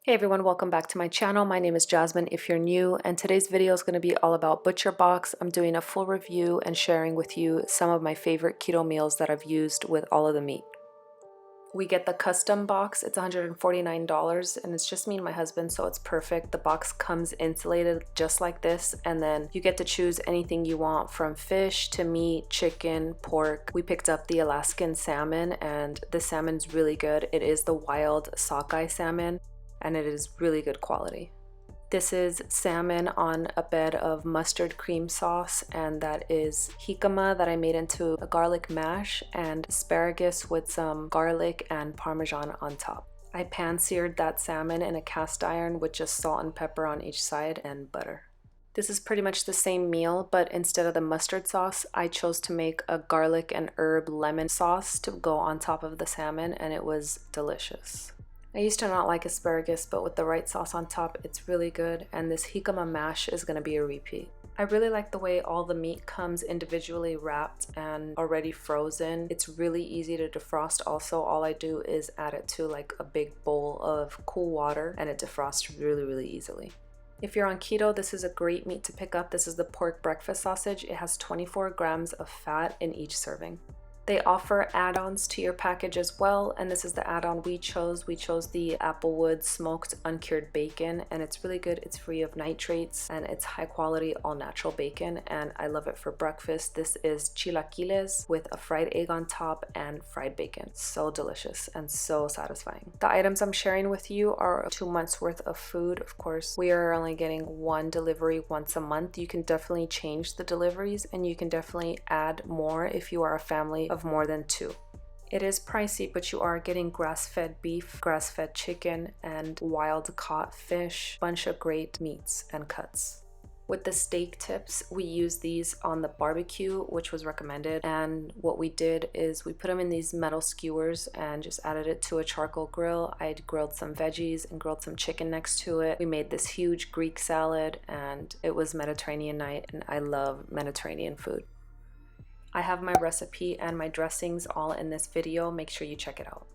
Hey everyone, welcome back to my channel. My name is Jasmine if you're new, and today's video is going to be all about ButcherBox. I'm doing a full review and sharing with you some of my favorite keto meals that I've used with all of the meat. We get the custom box. It's $149 and it's just me and my husband, so it's perfect. The box comes insulated just like this, and then you get to choose anything you want from fish to meat, chicken, pork. We picked up the Alaskan salmon, and the salmon's really good. It is the wild sockeye salmon, and it is really good quality. This is salmon on a bed of mustard cream sauce, and that is jicama that I made into a garlic mash, and asparagus with some garlic and parmesan on top. I pan-seared that salmon in a cast iron with just salt and pepper on each side and butter. This is pretty much the same meal, but instead of the mustard sauce, I chose to make a garlic and herb lemon sauce to go on top of the salmon, and it was delicious. I used to not like asparagus, but with the right sauce on top, it's really good, and this jicama mash is going to be a repeat. I really like the way all the meat comes individually wrapped and already frozen. It's really easy to defrost also. All I do is add it to like a big bowl of cool water, and it defrosts really easily. If you're on keto, this is a great meat to pick up. This is the pork breakfast sausage. It has 24 grams of fat in each serving. They offer add-ons to your package as well, and this is the add-on we chose. We chose the Applewood smoked uncured bacon, and it's really good. It's free of nitrates, and it's high quality all natural bacon, and I love it for breakfast. This is chilaquiles with a fried egg on top and fried bacon. So delicious and so satisfying. The items I'm sharing with you are 2 months worth of food. Of course, we are only getting one delivery once a month. You can definitely change the deliveries, and you can definitely add more if you are a family of more than 2. It is pricey, but you are getting grass-fed beef, grass-fed chicken, and wild-caught fish, bunch of great meats and cuts. With the steak tips, we use these on the barbecue, which was recommended, and what we did is we put them in these metal skewers and just added it to a charcoal grill. I grilled some veggies and grilled some chicken next to it. We made this huge Greek salad, and it was Mediterranean night, and I love Mediterranean food. I have my recipe and my dressings all in this video. Make sure you check it out.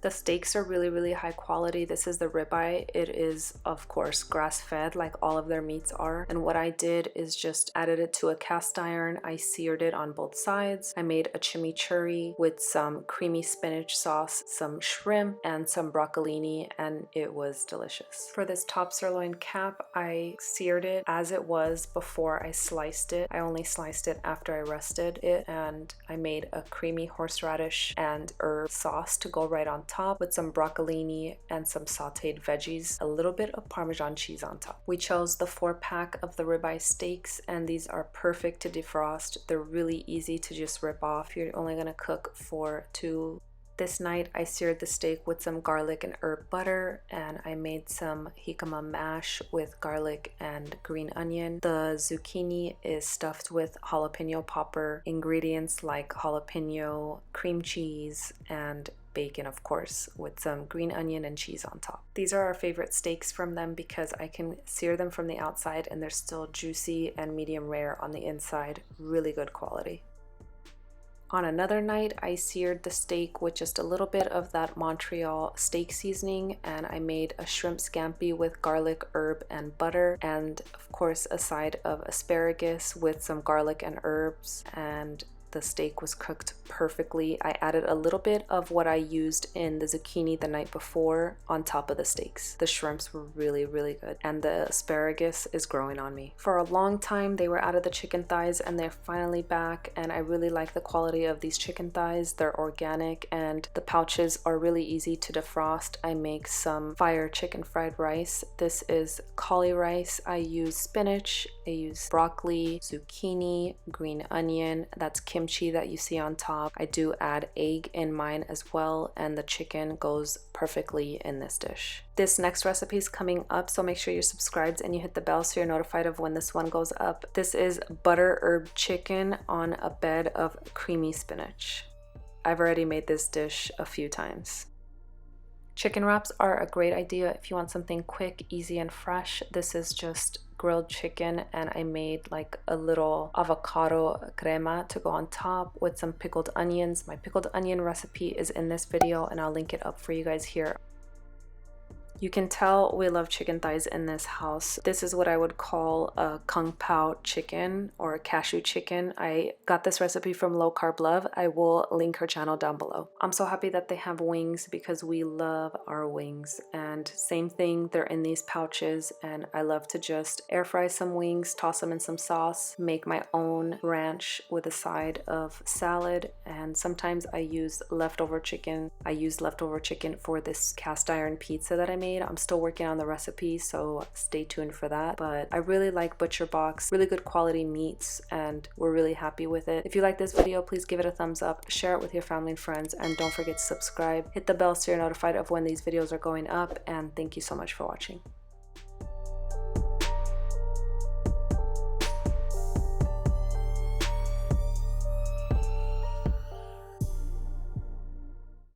The steaks are really high quality. This is the ribeye. It is, of course, grass-fed like all of their meats are. And what I did is just added it to a cast iron. I seared it on both sides. I made a chimichurri with some creamy spinach sauce, some shrimp, and some broccolini, and it was delicious. For this top sirloin cap, I seared it as it was before I sliced it. I only sliced it after I rested it, and I made a creamy horseradish and herb sauce to go right on top with some broccolini and some sauteed veggies, a little bit of Parmesan cheese on top. We chose the 4-pack of the ribeye steaks, and these are perfect to defrost. They're really easy to just rip off. You're only gonna cook for 2. This night I seared the steak with some garlic and herb butter, and I made some jicama mash with garlic and green onion. The zucchini is stuffed with jalapeno popper, ingredients like jalapeno, cream cheese, and bacon, of course, with some green onion and cheese on top. These are our favorite steaks from them because I can sear them from the outside and they're still juicy and medium rare on the inside. Really good quality. On another night, I seared the steak with just a little bit of that Montreal steak seasoning, and I made a shrimp scampi with garlic, herb, and butter, and of course a side of asparagus with some garlic and herbs, and the steak was cooked perfectly. I added a little bit of what I used in the zucchini the night before on top of the steaks. The shrimps were really good, and the asparagus is growing on me. For a long time, they were out of the chicken thighs, and they're finally back, and I really like the quality of these chicken thighs. They're organic, and the pouches are really easy to defrost. I make some fire chicken fried rice. This is cauli rice. I use spinach, I use broccoli, zucchini, green onion, that's kimchi that you see on top. I do add egg in mine as well, and the chicken goes perfectly in this dish. This next recipe is coming up, so make sure you're subscribed and you hit the bell so you're notified of when this one goes up. This is butter herb chicken on a bed of creamy spinach. I've already made this dish a few times. Chicken wraps are a great idea if you want something quick, easy, and fresh. This is just grilled chicken, and I made like a little avocado crema to go on top with some pickled onions. My pickled onion recipe is in this video, and I'll link it up for you guys here. You can tell we love chicken thighs in this house. This is what I would call a kung pao chicken or a cashew chicken. I got this recipe from Low Carb Love. I will link her channel down below. I'm so happy that they have wings because we love our wings. And same thing, they're in these pouches, and I love to just air fry some wings, toss them in some sauce, make my own ranch with a side of salad, and sometimes I use leftover chicken. I used leftover chicken for this cast iron pizza that I made. I'm still working on the recipe, so stay tuned for that. But I really like ButcherBox, really good quality meats, and we're really happy with it. If you like this video, please give it a thumbs up, share it with your family and friends, and don't forget to subscribe. Hit the bell so you're notified of when these videos are going up, and thank you so much for watching.